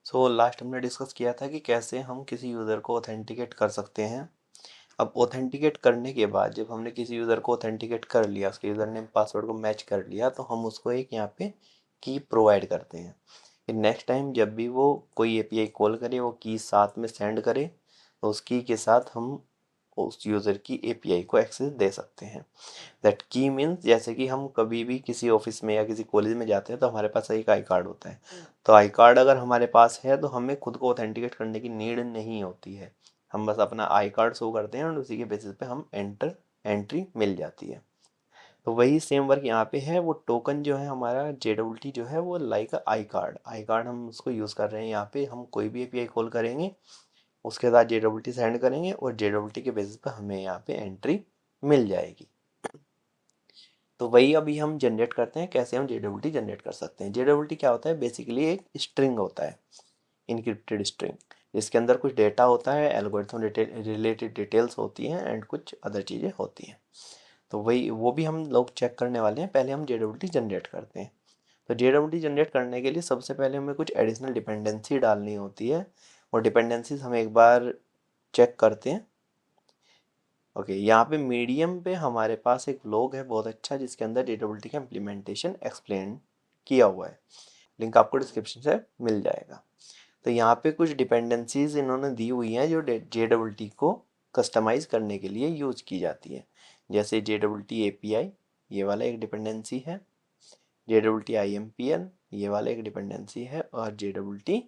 So last हमने discuss किया था कि कैसे हम किसी यूज़र को ऑथेंटिकेट कर सकते हैं। अब ऑथेंटिकेट करने के बाद जब हमने किसी यूज़र को ऑथेंटिकेट कर लिया, उसके यूज़र नेम पासवर्ड को मैच कर लिया, तो हम उसको एक यहाँ पे की प्रोवाइड करते हैं कि नेक्स्ट टाइम जब भी वो कोई एपीआई कॉल करे वो की साथ में सेंड करे, तो उस की के साथ हम उस यूज़र की एपीआई को एक्सेस दे सकते हैं। दैट की मीन्स जैसे कि हम कभी भी किसी ऑफिस में या किसी कॉलेज में जाते हैं तो हमारे पास एक आई कार्ड होता है। तो आई कार्ड अगर हमारे पास है तो हमें खुद को ऑथेंटिकेट करने की नीड नहीं होती है। हम बस अपना आई कार्ड शो करते हैं और उसी के बेसिस पे हम एंट्री मिल जाती है। तो वही सेम वर्क यहाँ पे है। वो टोकन जो है हमारा जेडब्ल्यूटी जो है वो लाइक आई कार्ड हम उसको यूज़ कर रहे हैं। यहाँ पे हम कोई भी एपीआई कॉल करेंगे, उसके साथ जेडब्ल्यूटी सेंड करेंगे और जेडब्ल्यूटी के बेसिस पे हमें यहाँ पे एंट्री मिल जाएगी। तो वही अभी हम जनरेट करते हैं। कैसे हम जेडब्ल्यूटी जनरेट कर सकते हैं। जेडब्ल्यूटी क्या होता है, बेसिकली एक स्ट्रिंग होता है, इनक्रिप्टेड स्ट्रिंग, जिसके अंदर कुछ डेटा होता है, एल्गोरिथम रिलेटेड डिटेल्स होती हैं एंड कुछ अदर चीज़ें होती हैं। तो वही वो भी हम लोग चेक करने वाले हैं। पहले हम जेडब्ल्यूटी जनरेट करते हैं। तो जेडब्ल्यूटी जनरेट करने के लिए सबसे पहले हमें कुछ एडिशनल डिपेंडेंसी डालनी होती है और डिपेंडेंसीज हम एक बार चेक करते हैं। ओके, यहाँ पे मीडियम पे हमारे पास एक व्लॉग है बहुत अच्छा, जिसके अंदर जेडब्ल्यूटी का इम्प्लीमेंटेशन एक्सप्लेन किया हुआ है। लिंक आपको डिस्क्रिप्शन से मिल जाएगा। तो यहाँ पे कुछ डिपेंडेंसीज इन्होंने दी हुई हैं जो जेडब्ल्यूटी को कस्टमाइज करने के लिए यूज की जाती है। जैसे जेडब्ल्यूटी एपीआई, ये वाला एक डिपेंडेंसी है। जेडब्ल्यूटी आईएमपीएल, ये वाला एक डिपेंडेंसी है। और जेडब्ल्यूटी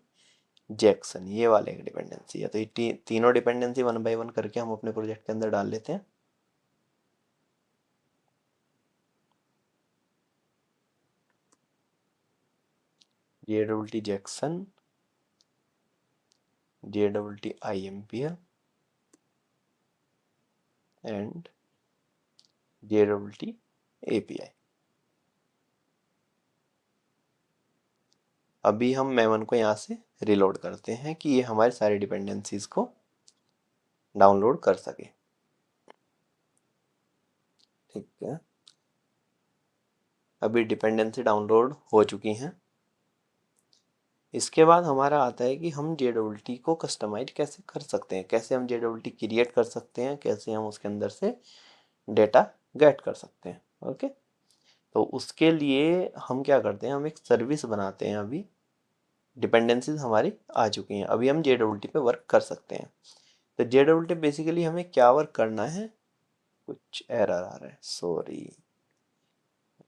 जैक्सन, ये वाले एक डिपेंडेंसी है। तो ये तीनों डिपेंडेंसी वन बाय वन करके हम अपने प्रोजेक्ट के अंदर डाल लेते हैं। JWT Jackson, JWT IMPL and JWT API. अभी हम मेमन को यहाँ से रिलोड करते हैं कि ये हमारे सारे डिपेंडेंसीज को डाउनलोड कर सके। ठीक है, अभी डिपेंडेंसी डाउनलोड हो चुकी हैं। इसके बाद हमारा आता है कि हम जेडब्ल्यूटी को कस्टमाइज कैसे कर सकते हैं, कैसे हम जेडब्ल्यूटी क्रिएट कर सकते हैं, कैसे हम उसके अंदर से डेटा गेट कर सकते हैं। ओके, तो उसके लिए हम क्या करते हैं, हम एक सर्विस बनाते हैं। अभी डिपेंडेंसीज हमारी आ चुकी हैं, अभी हम जेडब्ल्यूटी पे वर्क कर सकते हैं। तो जेडब्ल्यूटी बेसिकली हमें क्या वर्क करना है, कुछ एरर आ रहा है, सॉरी,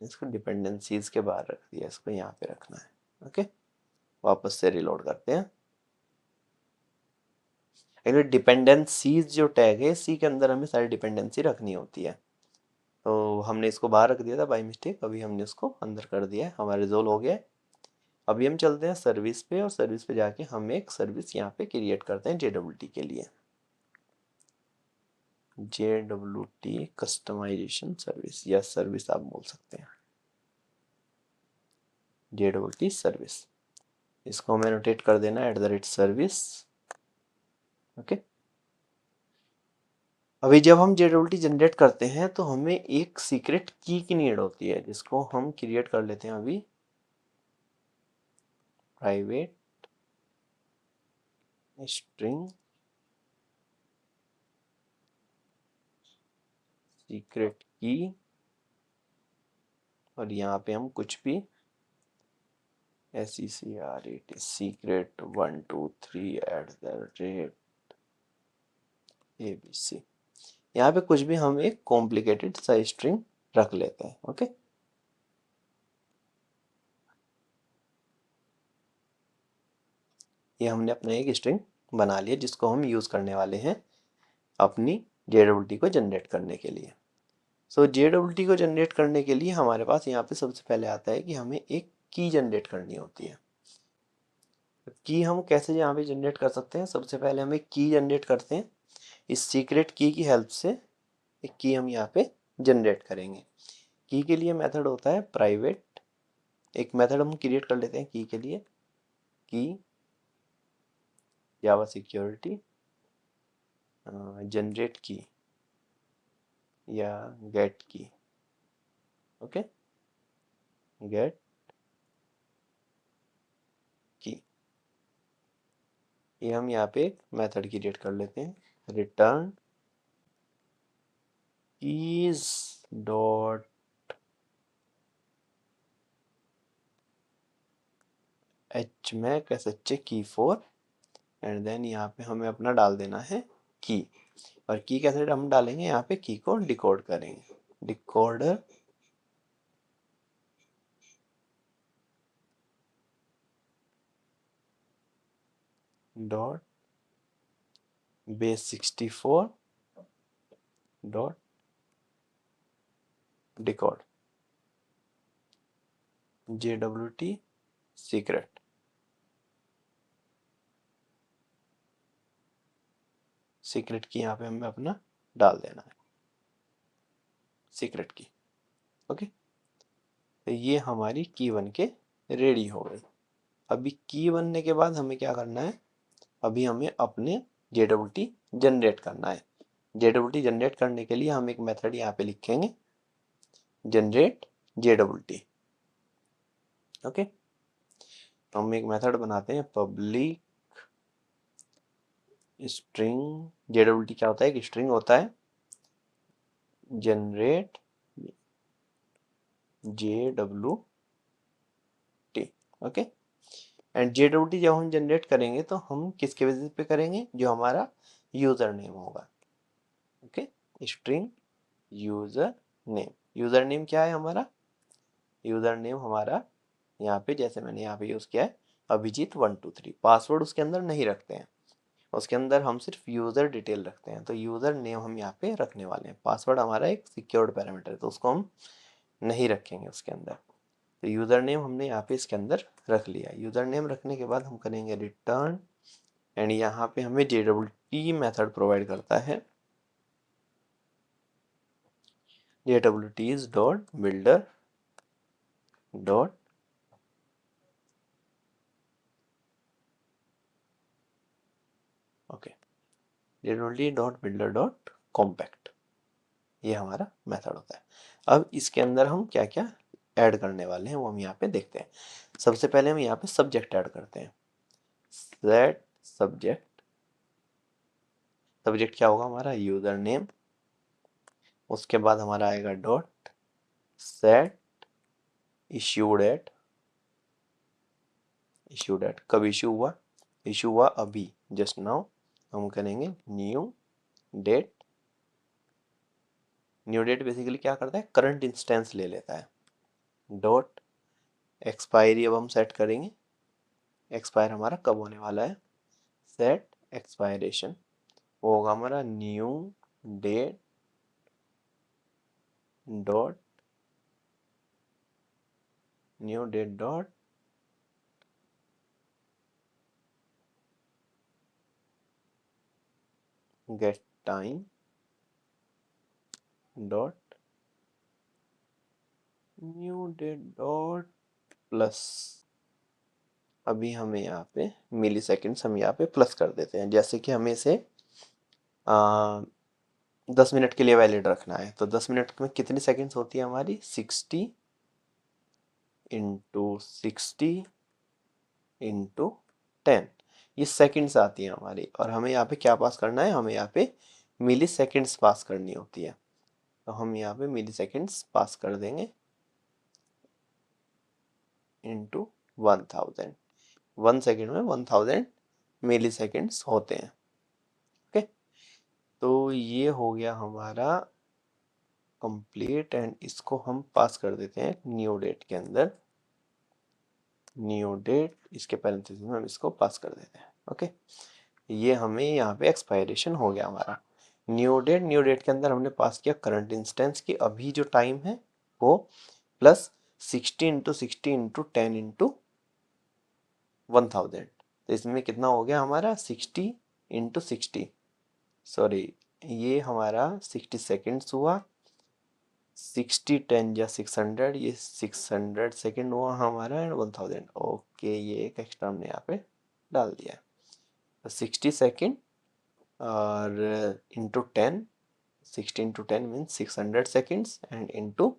इसको डिपेंडेंसीज के बाहर रख दिया, इसको यहाँ पे रखना है। ओके, वापस से रिलोड करते हैं। एक्चुअली डिपेंडेंसीज जो टैग है, इसी के अंदर हमें सारी डिपेंडेंसी रखनी होती है। तो हमने इसको बाहर रख दिया था बाय मिस्टेक, अभी हमने उसको अंदर कर दिया है, हमारा रिजोल्व हो गया है। अभी हम चलते हैं सर्विस पे और सर्विस पे जाके हम एक सर्विस यहाँ पे क्रिएट करते हैं जेडब्ल्यूटी के लिए। जेडब्ल्यूटी कस्टमाइजेशन सर्विस या सर्विस आप बोल सकते हैं, जेडब्ल्यूटी सर्विस। इसको हमें नोटेट कर देना @सर्विस। ओके, अभी जब हम जेडब्ल्यूटी जनरेट करते हैं तो हमें एक सीक्रेट की नीड होती है, जिसको हम क्रिएट कर लेते हैं अभी। प्राइवेट स्ट्रिंग सीक्रेट की, और यहाँ पे हम कुछ भी SECRET सीक्रेट 123 ABC, यहाँ पे कुछ भी हम एक कॉम्प्लिकेटेड सा स्ट्रिंग रख लेते हैं। ओके, ये हमने अपना एक स्ट्रिंग बना लिया जिसको हम यूज़ करने वाले हैं अपनी जेडब्ल्यूटी को जनरेट करने के लिए। सो जेडब्ल्यूटी को जनरेट करने के लिए हमारे पास यहाँ पे सबसे पहले आता है कि हमें एक की जनरेट करनी होती है। की हम कैसे यहाँ पे जनरेट कर सकते हैं, सबसे पहले हम एक की जनरेट करते हैं। इस सीक्रेट की हेल्प से एक की हम यहाँ पे जनरेट करेंगे। की के लिए मेथड होता है प्राइवेट, एक मेथड हम क्रिएट कर लेते हैं की के लिए, की जावा सिक्योरिटी जनरेट की या गेट की। ओके, गेट की। ये हम यहाँ पे मेथड क्रिएट कर लेते हैं, रिटर्न कीज डॉट एच में कैसे चेक की फॉर, एंड देन यहाँ पे हमें अपना डाल देना है की। और की कैसे हम डालेंगे, यहाँ पे की को डिकोड करेंगे, decoder dot base 64 dot decode JWT secret. Secret की यहाँ पे हमें अपना डाल देना है, सीक्रेट की। ओके, तो ये हमारी की बन के रेडी हो गई। अभी की बनने के बाद हमें क्या करना है, अभी हमें अपने JWT जनरेट करना है। JWT जनरेट करने के लिए हम एक मेथड यहाँ पे लिखेंगे, जनरेट JWT। ओके, तो हम एक मेथड बनाते हैं, पब्लिक स्ट्रिंग। JWT क्या होता है, एक स्ट्रिंग होता है, generate JWT। Okay, and JWT जब हम जनरेट करेंगे तो हम किसके बेसिस पे करेंगे, जो हमारा यूजर नेम होगा। Okay, string user name. User name क्या है हमारा, यूजर नेम हमारा यहाँ पे जैसे मैंने यहाँ पे यूज किया है अभिजीत 123। पासवर्ड उसके अंदर नहीं रखते हैं, उसके अंदर हम सिर्फ यूजर डिटेल रखते हैं। तो यूजर नेम हम यहाँ पे रखने वाले हैं। पासवर्ड हमारा एक सिक्योर्ड पैरामीटर है तो उसको हम नहीं रखेंगे उसके अंदर। तो यूजर नेम हमने यहाँ पे इसके अंदर रख लिया। यूजर नेम रखने के बाद हम करेंगे रिटर्न, एंड यहाँ पे हमें JWT मेथड प्रोवाइड करता है, JWT is dot builder dot okay, JWT dot builder dot compact, ये हमारा मेथड होता है। अब इसके अंदर हम क्या क्या ऐड करने वाले हैं वो हम यहाँ पे देखते हैं। सबसे पहले हम यहाँ पे सब्जेक्ट ऐड करते हैं, सेट सब्जेक्ट। सब्जेक्ट क्या होगा हमारा, यूजर नेम। उसके बाद हमारा आएगा dot set issue date. Issue date कब इश्यू हुआ, इश्यू हुआ अभी जस्ट नाउ। हम करेंगे new date. New date basically क्या करता है, करंट इंस्टेंस ले लेता है। डॉट एक्सपायरी अब हम सेट करेंगे, एक्सपायर हमारा कब होने वाला है, सेट एक्सपायरेशन। वो होगा हमारा new date dot new date dot get time dot new date dot plus. अभी हमें यहाँ पे मिली सेकेंड्स हम यहाँ पे प्लस कर देते हैं, जैसे कि हमें इसे 10 मिनट के लिए वैलिड रखना है। तो 10 मिनट में कितनी सेकेंड्स होती है हमारी, 60 इंटू 60 इंटू 10, ये सेकेंड्स आती है हमारी। और हमें यहाँ पे क्या पास करना है, हमें यहाँ पे मिली सेकेंड्स पास करनी होती है। तो हम यहाँ पे मिली सेकेंड्स पास कर देंगे इंटू 1000। 1 सेकेंड में 1000 मिली सेकेंड्स होते हैं। ओके, तो ये हो गया हमारा कंप्लीट, एंड इसको हम पास कर देते हैं न्यू डेट के अंदर। न्यू डेट, इसके पैरेंथेसिस में हम इसको पास कर देते हैं। ओके, ये हमें यहाँ पे एक्सपायरेशन हो गया हमारा। न्यू डेट के अंदर हमने पास किया करंट इंस्टेंस की अभी जो टाइम है वो, प्लस 60 इंटू 60 इंटू 10 इंटू 1000। तो इसमें कितना हो गया हमारा, 60 इंटू 60, सॉरी ये हमारा 60 सेकेंड्स हुआ। 60 10 या 600, ये 600 सेकेंड हुआ हमारा, एंड 1000। ओके, ये एक एक्स्ट्रा हमने यहाँ पे डाल दिया है। तो 60 सेकेंड और into 10, 60 into 10 means 600 seconds, and into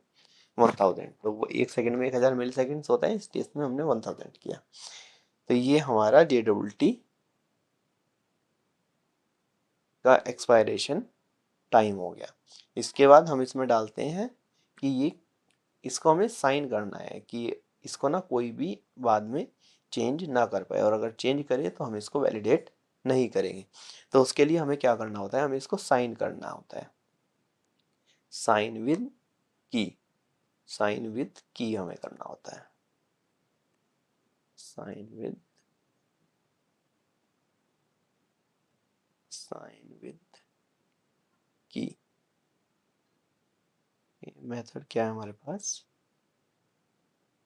1000। तो वो 1 सेकेंड में 1000 मिली सेकेंड्स होता है, इस केस में हमने 1000 किया। तो ये हमारा JWT का एक्सपायरेशन टाइम हो गया। इसके बाद हम इसमें डालते हैं कि ये इसको हमें साइन करना है कि इसको ना कोई भी बाद में चेंज ना कर पाए, और अगर चेंज करे तो हम इसको वैलिडेट नहीं करेंगे। तो उसके लिए हमें क्या करना होता है, हमें इसको साइन करना होता है। साइन विद की, साइन विद की हमें करना होता है। साइन विद की मेथड क्या है हमारे पास,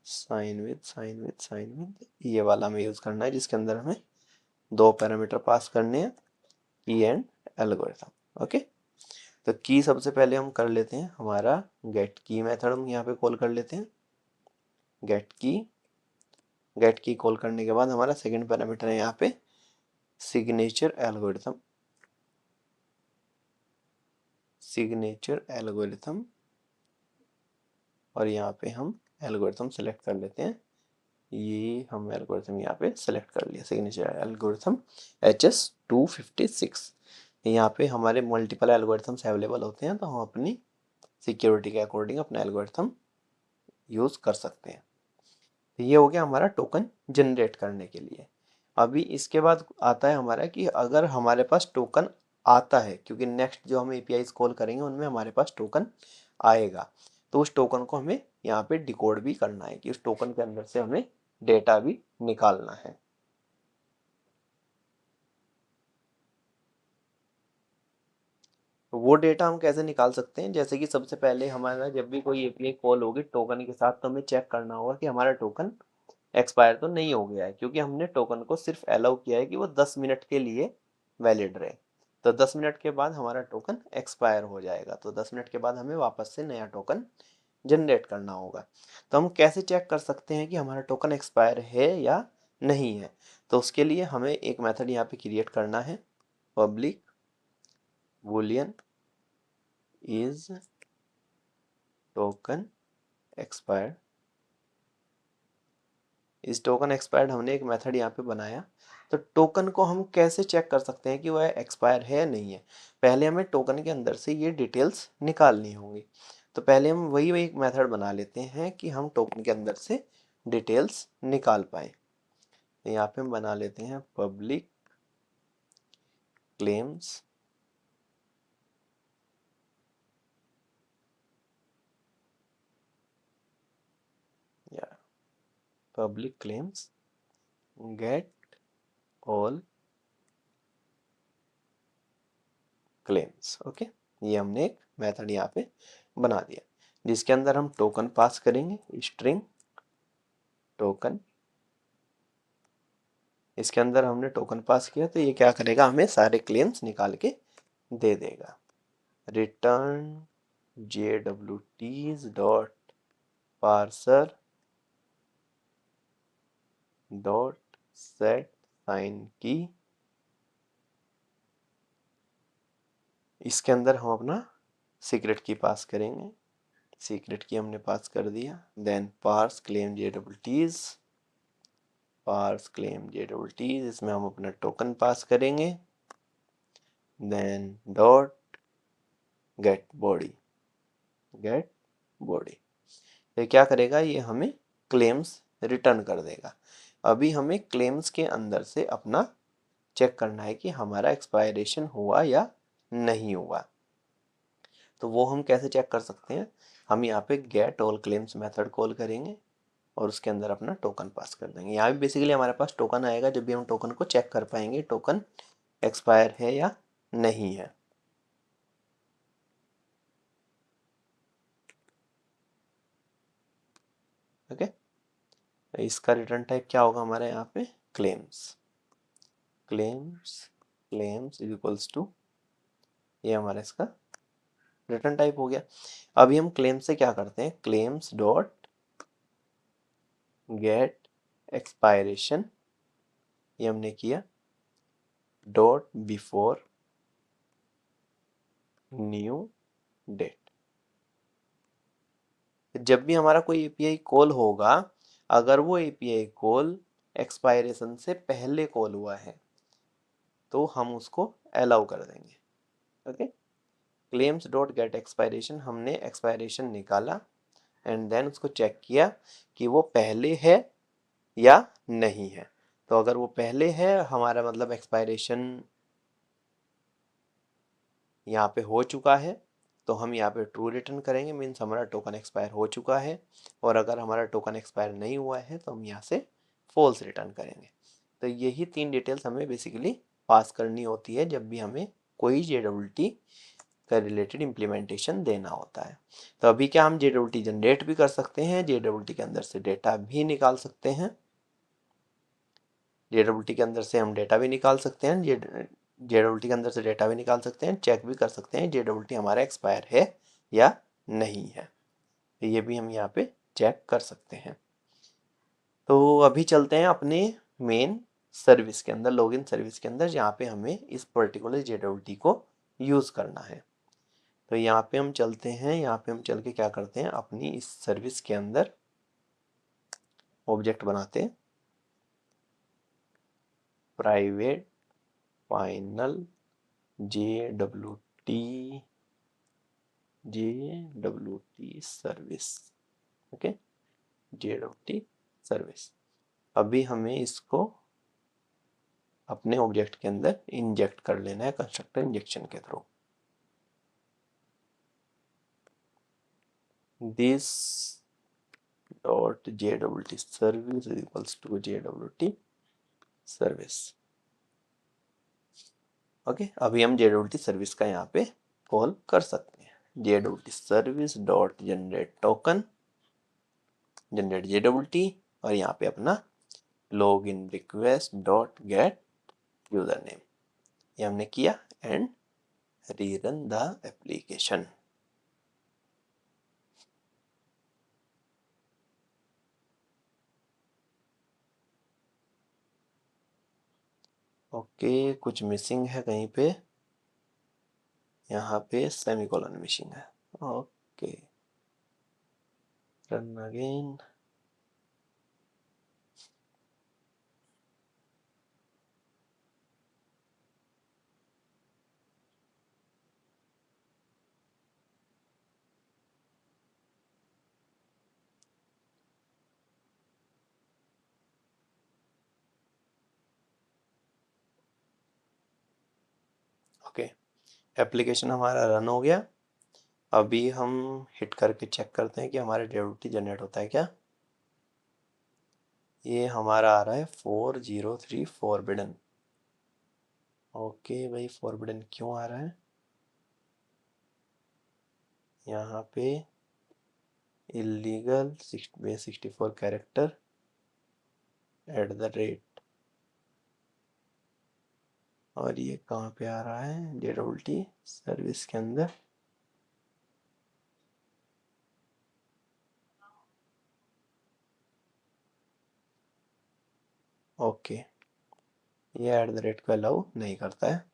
साइन विद ये वाला हमें यूज करना है, जिसके अंदर हमें दो पैरामीटर पास करने हैं, की एंड एल्गोरिथम। ओके, तो की सबसे पहले हम कर लेते हैं, हमारा गेट की मेथड हम यहाँ पे कॉल कर लेते हैं। गेट की कॉल करने के बाद हमारा सेकंड पैरामीटर है यहाँ पे सिग्नेचर एल्गोरिथम, और यहाँ पे हम एल्गोरिथम सेलेक्ट कर लेते हैं। ये हम एल्गोरिथम यहाँ पे सेलेक्ट कर लिया, सिग्नेचर एल्गोरिथम HS256। यहाँ पे हमारे मल्टीपल एल्गोरिथम्स अवेलेबल होते हैं, तो हम अपनी सिक्योरिटी के अकॉर्डिंग अपना एल्गोरिथम यूज कर सकते हैं। तो ये हो गया हमारा टोकन जनरेट करने के लिए। अभी इसके बाद आता है हमारा कि अगर हमारे पास टोकन आता है, क्योंकि नेक्स्ट जो हम APIs कॉल करेंगे उनमें हमारे पास टोकन आएगा, तो उस टोकन को हमें यहाँ पे डिकोड भी करना है कि उस टोकन के अंदर से हमें डेटा भी निकालना है। तो वो डेटा हम कैसे निकाल सकते हैं, जैसे कि सबसे पहले हमारा जब भी कोई API कॉल होगी टोकन के साथ, तो हमें चेक करना होगा कि हमारा टोकन एक्सपायर तो नहीं हो गया है, क्योंकि हमने टोकन को सिर्फ अलाउ किया है कि वो 10 मिनट के लिए वैलिड रहे। तो 10 मिनट के बाद हमारा टोकन एक्सपायर हो जाएगा, तो 10 मिनट के बाद हमें वापस से नया टोकन जनरेट करना होगा। तो हम कैसे चेक कर सकते हैं कि हमारा टोकन एक्सपायर है या नहीं है, तो उसके लिए हमें एक मेथड यहाँ पे क्रिएट करना है, public Boolean is token expired. इस टोकन एक्सपायर्ड हमने एक मेथड यहाँ पे बनाया। तो टोकन को हम कैसे चेक कर सकते हैं कि वह एक्सपायर है या नहीं है, पहले हमें टोकन के अंदर से ये डिटेल्स निकालनी होंगी। तो पहले हम वही एक मेथड बना लेते हैं कि हम टोकन के अंदर से डिटेल्स निकाल पाए। तो यहाँ पे हम बना लेते हैं पब्लिक क्लेम्स या public claims get all claims. Okay, ये हमने एक मेथड यहाँ पे बना दिया, जिसके अंदर हम टोकन पास करेंगे, स्ट्रिंग टोकन। इसके अंदर हमने टोकन पास किया, तो ये क्या करेगा, हमें सारे क्लेम्स निकाल के दे देगा। Return JWTs dot parser dot set sign की। इसके अंदर हम अपना सीक्रेट की पास करेंगे, सीक्रेट की हमने पास कर दिया। Then parse claim JWTs, parse claim JWTs, इसमें हम अपना टोकन पास करेंगे। Then dot get body, get body, ये क्या करेगा, ये हमें क्लेम्स रिटर्न कर देगा। अभी हमें क्लेम्स के अंदर से अपना चेक करना है कि हमारा एक्सपायरेशन हुआ या नहीं हुआ। तो वो हम कैसे चेक कर सकते हैं, हम यहाँ पे get all claims method call करेंगे और उसके अंदर अपना टोकन पास कर देंगे। यहाँ भी बेसिकली हमारे पास टोकन आएगा, जब भी हम टोकन को चेक कर पाएंगे टोकन एक्सपायर है या नहीं है। ओके, इसका रिटर्न टाइप क्या होगा हमारे यहाँ पे, claims, claims claims equals to, ये हमारा इसका रिटर्न टाइप हो गया। अभी हम क्लेम से क्या करते हैं, क्लेम्स डॉट गेट एक्सपायरेशन, ये हमने किया, डॉट बिफोर न्यू डेट। जब भी हमारा कोई API कॉल होगा, अगर वो API कॉल एक्सपायरेशन से पहले कॉल हुआ है तो हम उसको अलाउ कर देंगे। Okay, claims dot gate expiration, हमने एक्सपायरेशन निकाला एंड देन उसको चेक किया कि वो पहले है या नहीं है। तो अगर वो पहले है हमारा मतलब एक्सपायरेशन यहाँ पे हो चुका है, तो हम यहाँ पे ट्रू रिटर्न करेंगे, मीन्स हमारा टोकन एक्सपायर हो चुका है। और अगर हमारा टोकन एक्सपायर नहीं हुआ है तो हम यहाँ से फॉल्स रिटर्न करेंगे। तो यही 3 डिटेल्स हमें बेसिकली पास करनी होती है जब भी हमें कोई JWT का रिलेटेड इम्प्लीमेंटेशन देना होता है। तो अभी क्या हम JWT जनरेट भी कर सकते हैं, JWT के अंदर से डेटा भी निकाल सकते हैं, JWT के अंदर से हम डेटा भी निकाल सकते हैं, JWT के अंदर से डेटा भी निकाल सकते हैं, चेक भी कर सकते हैं JWT हमारा एक्सपायर है या नहीं है। तो ये भी हम यहाँ पे चेक कर सकते हैं। तो अभी चलते हैं अपने मेन सर्विस के अंदर, लॉगिन सर्विस के अंदर, जहाँ पे हमें इस पर्टिकुलर JWT को यूज़ करना है। तो यहाँ पे हम चलते हैं, यहाँ पे हम चल के क्या करते हैं, अपनी इस सर्विस के अंदर ऑब्जेक्ट बनाते हैं, private final JWT service. Okay, JWT service. अभी हमें इसको अपने ऑब्जेक्ट के अंदर इंजेक्ट कर लेना है कंस्ट्रक्टर इंजेक्शन के थ्रू। दिस डॉट JWT service equals to JWT service. Okay, अभी हम JWT सर्विस का यहाँ पे कॉल कर सकते हैं, JWT service dot generate token, generate JWT, और यहाँ पे अपना log in request dot gate user name, ये हमने किया and rerun the application. Okay, कुछ मिसिंग है कहीं पे, यहाँ पे सेमीकोलन मिसिंग है। Okay, run again. Okay, application हमारा रन हो गया। अभी हम हिट करके चेक करते हैं कि हमारा JWT जनरेट होता है क्या। ये हमारा आ रहा है 403 फॉरबिडन। ओके भाई, फॉरबिडन क्यों आ रहा है, यहाँ पे इलीगल 64 कैरेक्टर @ और ये कहाँ पे आ रहा है, JWT सर्विस के अंदर। ओके, ये @ को अलाउ नहीं करता है।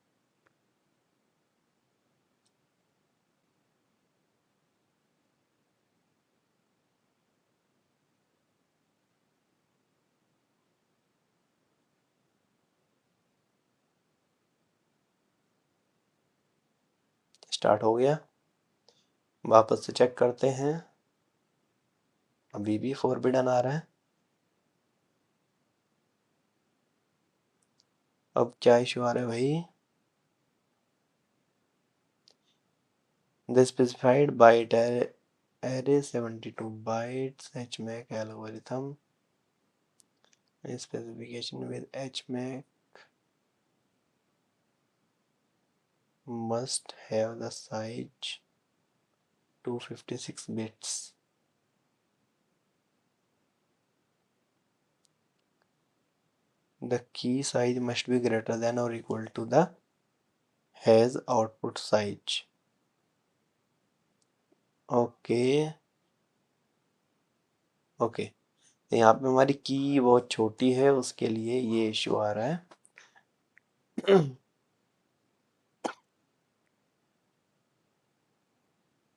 स्टार्ट हो गया, वापस से चेक करते हैं, अभी भी फॉरबिडन आ रहा है। अब क्या इशू आ रहा है भाई, the specified byte array 72 bytes HMAC algorithm specification with HMAC must have the size 256 bits. The key size must be greater than or equal to the hash output size. Okay okay, तो यहाँ पे हमारी की बहुत छोटी है, उसके लिए ये इशू आ रहा है।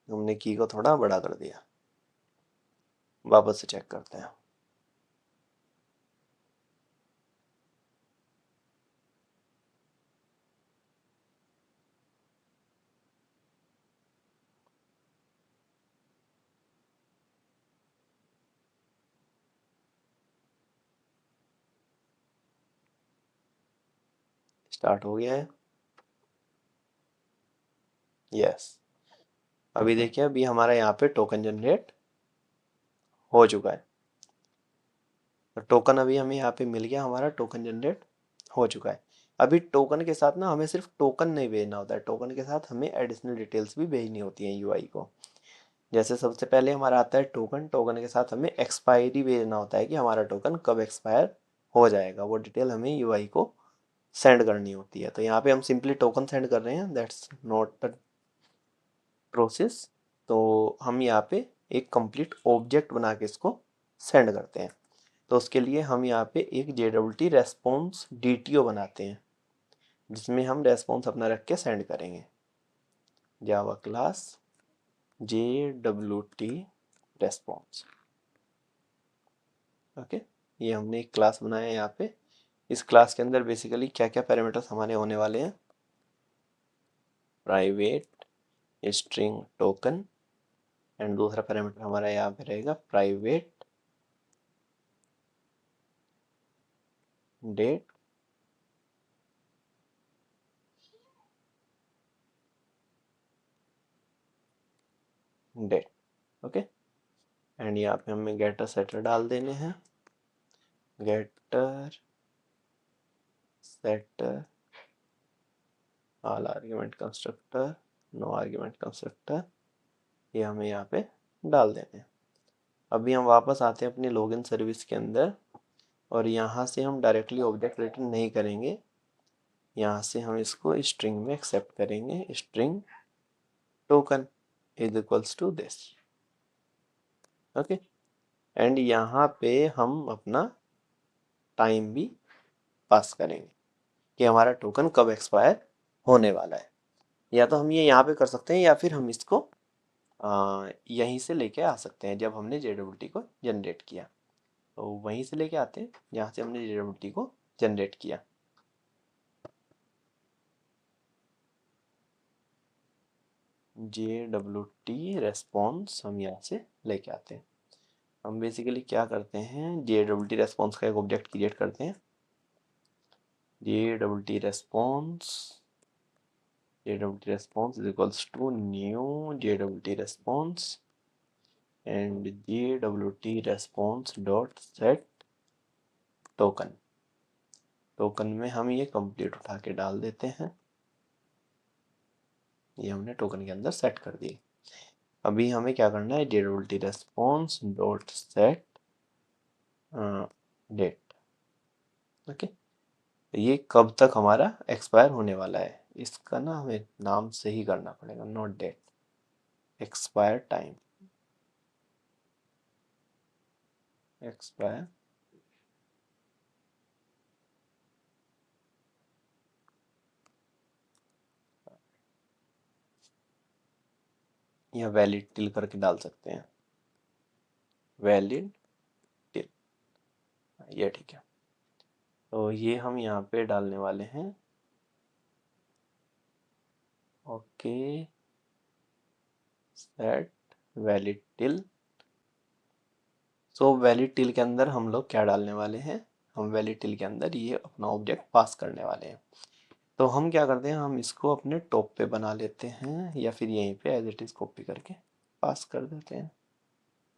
हमने की को थोड़ा बड़ा कर दिया, वापस से चेक करते हैं। स्टार्ट हो गया है। यस, अभी देखिए अभी हमारा यहाँ पे टोकन जनरेट हो चुका है। तो टोकन अभी हमें यहाँ पे मिल गया, हमारा टोकन जनरेट हो चुका है। अभी टोकन के साथ ना हमें सिर्फ टोकन नहीं भेजना होता है, टोकन के साथ हमें एडिशनल डिटेल्स भी भेजनी होती हैं यूआई को। जैसे सबसे पहले हमारा आता है टोकन, टोकन के साथ हमें एक्सपायरी भेजना होता है कि हमारा टोकन कब एक्सपायर हो जाएगा, वो डिटेल हमें यूआई को सेंड करनी होती है। तो यहाँ पे हम सिंपली टोकन सेंड कर रहे हैं, दैट्स नॉट द प्रोसेस। तो हम यहाँ पे एक कंप्लीट ऑब्जेक्ट बना के इसको सेंड करते हैं। तो उसके लिए हम यहाँ पे एक JWT रेस्पॉन्स DTO बनाते हैं, जिसमें हम रेस्पॉन्स अपना रख के सेंड करेंगे। Java class JWT response. Okay, ये हमने एक क्लास बनाया है यहाँ पे। इस क्लास के अंदर बेसिकली क्या क्या पैरामीटर्स हमारे होने वाले हैं, प्राइवेट स्ट्रिंग टोकन, एंड दूसरा पैरामीटर हमारा यहाँ पे रहेगा private date date. Okay, and यहाँ पे हमें गेटर सेटर डाल देने हैं, getter setter all argument constructor, no argument constructor, ये हमें यहाँ पे डाल देने हैं। अभी हम वापस आते हैं अपनी लॉगिन सर्विस के अंदर, और यहाँ से हम डायरेक्टली ऑब्जेक्ट रिटर्न नहीं करेंगे, यहाँ से हम इसको स्ट्रिंग में एक्सेप्ट करेंगे, string token is equals to this. Okay, and यहाँ पे हम अपना टाइम भी पास करेंगे कि हमारा टोकन कब एक्सपायर होने वाला है। या तो हम ये यहाँ पे कर सकते हैं, या फिर हम इसको यहीं से लेके आ सकते हैं। जब हमने JWT को जनरेट किया तो वहीं से लेके आते हैं जहाँ से हमने JWT को जनरेट किया। JWT रेस्पॉन्स हम यहाँ से लेके आते हैं। हम बेसिकली क्या करते हैं, JWT रेस्पॉन्स का एक ऑब्जेक्ट क्रिएट करते हैं, JWT response is equals to new JWT response and JWT response dot set token। Token में हम ये कंप्लीट उठा के डाल देते हैं, ये हमने टोकन के अंदर सेट कर दिए। अभी हमें क्या करना है, JWT response dot set date. Okay, ये कब तक हमारा एक्सपायर होने वाला है, इसका ना हमें नाम सही करना पड़ेगा, not date, expire time, expire या वैलिड टिल करके डाल सकते हैं, वैलिड टिल, ये ठीक है। तो ये हम यहाँ पे डालने वाले हैं। Okay, set valid till. So valid till के अंदर हम लोग क्या डालने वाले हैं, हम वैलिड टिल के अंदर ये अपना ऑब्जेक्ट पास करने वाले हैं। तो हम क्या करते हैं, हम इसको अपने टॉप पे बना लेते हैं, या फिर यहीं पे एज इट इज कॉपी करके पास कर देते हैं।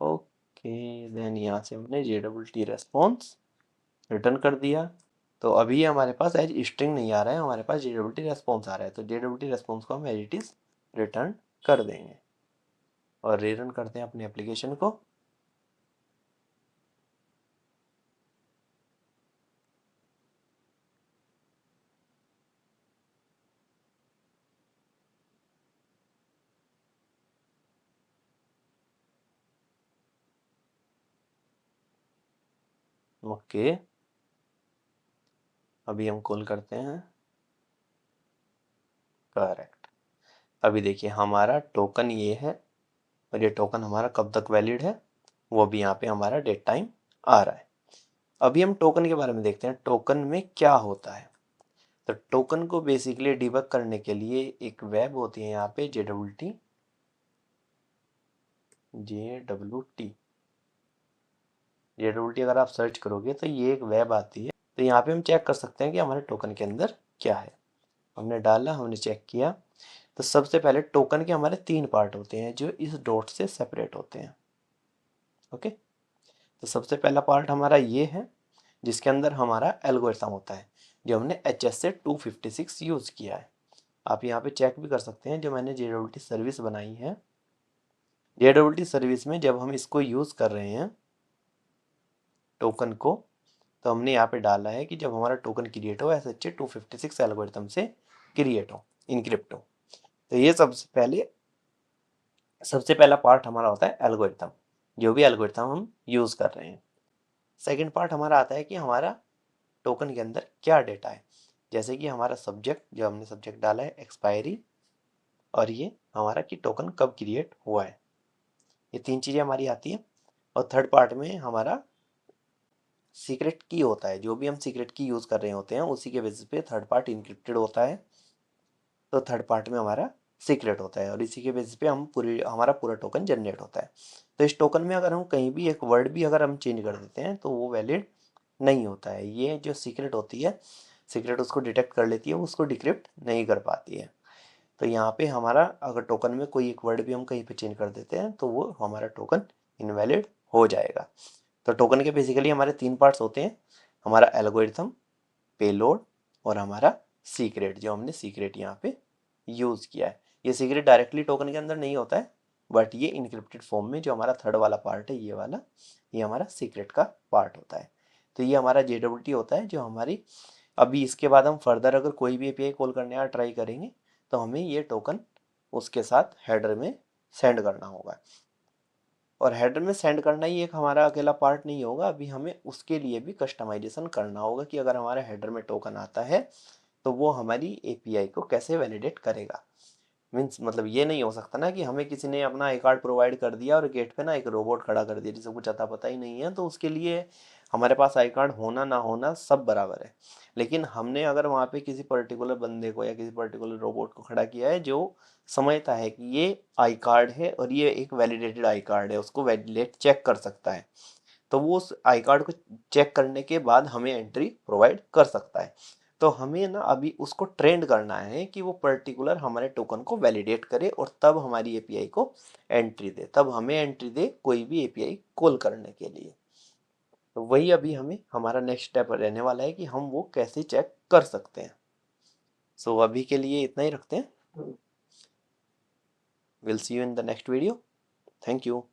ओके, देन यहाँ से हमने JWT रेस्पॉन्स रिटर्न कर दिया। तो अभी हमारे पास एज स्ट्रिंग नहीं आ रहा है, हमारे पास JWT रेस्पॉन्स आ रहा है। तो JWT रेस्पॉन्स को हम एज इट इज रिटर्न कर देंगे और रिटर्न करते हैं अपने एप्लीकेशन को। ओके, अभी हम कॉल करते हैं, करेक्ट। अभी देखिए हमारा टोकन ये है, और ये टोकन हमारा कब तक वैलिड है, वो भी यहाँ पे हमारा डेट टाइम आ रहा है। अभी हम टोकन के बारे में देखते हैं, टोकन में क्या होता है। तो टोकन को बेसिकली डिबग करने के लिए एक वेब होती है यहाँ पे, JWT अगर आप सर्च करोगे तो ये एक वेब आती है। तो यहाँ पे हम चेक कर सकते हैं कि हमारे टोकन के अंदर क्या है। हमने डाला, हमने चेक किया। तो सबसे पहले टोकन के हमारे 3 पार्ट होते हैं जो इस डॉट से सेपरेट होते हैं। ओके, तो सबसे पहला पार्ट हमारा ये है जिसके अंदर हमारा एल्गोरिथम होता है जो हमने HS 256 यूज़ किया है। आप यहाँ पे चेक भी कर सकते हैं, जो मैंने JWT सर्विस बनाई है, JWT सर्विस में जब हम इसको यूज़ कर रहे हैं टोकन को, तो हमने यहाँ पे डाला है कि जब हमारा टोकन क्रिएट हो SHA 256 एल्गोरिथम से क्रिएट हो, इनक्रिप्ट हो। तो ये सबसे पहला पार्ट हमारा होता है एल्गोरिथम, जो भी एल्गोरिथम हम यूज़ कर रहे हैं। सेकेंड पार्ट हमारा आता है कि हमारा टोकन के अंदर क्या डेटा है, जैसे कि हमारा सब्जेक्ट, जो हमने सब्जेक्ट डाला है एक्सपायरी, और ये हमारा कि टोकन कब क्रिएट हुआ है। ये 3 चीज़ें हमारी आती हैं। और थर्ड पार्ट में हमारा सीक्रेट की होता है, जो भी हम सीक्रेट की यूज़ कर रहे होते हैं उसी के बेसिस पे थर्ड पार्ट इंक्रिप्टेड होता है। तो थर्ड पार्ट में हमारा सीक्रेट होता है और इसी के बेसिस पे हमारा पूरा टोकन जनरेट होता है। तो इस टोकन में अगर हम कहीं भी एक वर्ड भी अगर हम चेंज कर देते हैं तो वो वैलिड नहीं होता है। ये जो सीक्रेट होती है, सीक्रेट उसको डिटेक्ट कर लेती है, उसको डिक्रिप्ट नहीं कर पाती है। तो यहाँ पे हमारा अगर टोकन में कोई एक वर्ड भी हम कहीं पे चेंज कर देते हैं तो वो हमारा टोकन इनवैलिड हो जाएगा। तो टोकन के बेसिकली हमारे 3 पार्ट्स होते हैं, हमारा एल्गोरिथम, पेलोड और हमारा सीक्रेट, जो हमने सीक्रेट यहाँ पे यूज़ किया है। ये सीक्रेट डायरेक्टली टोकन के अंदर नहीं होता है, बट ये इनक्रिप्टेड फॉर्म में जो हमारा थर्ड वाला पार्ट है, ये वाला, ये हमारा सीक्रेट का पार्ट होता है। तो ये हमारा JWT होता है जो हमारी, अभी इसके बाद हम फर्दर अगर कोई भी API कॉल करने का ट्राई करेंगे तो हमें ये टोकन उसके साथ हेडर में सेंड करना होगा। और हेडर में सेंड करना ही एक हमारा अकेला पार्ट नहीं होगा, अभी हमें उसके लिए भी कस्टमाइजेशन करना होगा कि अगर हमारे हेडर में टोकन आता है तो वो हमारी API को कैसे वैलिडेट करेगा। मीन्स मतलब ये नहीं हो सकता ना कि हमें किसी ने अपना आई कार्ड प्रोवाइड कर दिया और गेट पे ना एक रोबोट खड़ा कर दिया जिसे कुछ अता पता ही नहीं है, तो उसके लिए हमारे पास आई कार्ड होना ना होना सब बराबर है। लेकिन हमने अगर वहाँ पे किसी पर्टिकुलर बंदे को या किसी पर्टिकुलर रोबोट को खड़ा किया है जो समझता है कि ये आई कार्ड है और ये एक वैलिडेटेड आई कार्ड है, उसको वैलिडेट चेक कर सकता है, तो वो उस आई कार्ड को चेक करने के बाद हमें एंट्री प्रोवाइड कर सकता है। तो हमें ना अभी उसको ट्रेंड करना है कि वो पर्टिकुलर हमारे टोकन को वैलिडेट करे और तब हमारी API को एंट्री दे, तब हमें एंट्री दे कोई भी API कॉल करने के लिए। तो वही अभी हमें हमारा नेक्स्ट स्टेप रहने वाला है कि हम वो कैसे चेक कर सकते हैं। सो अभी के लिए इतना ही रखते हैं। Will see you in the next video. Thank you.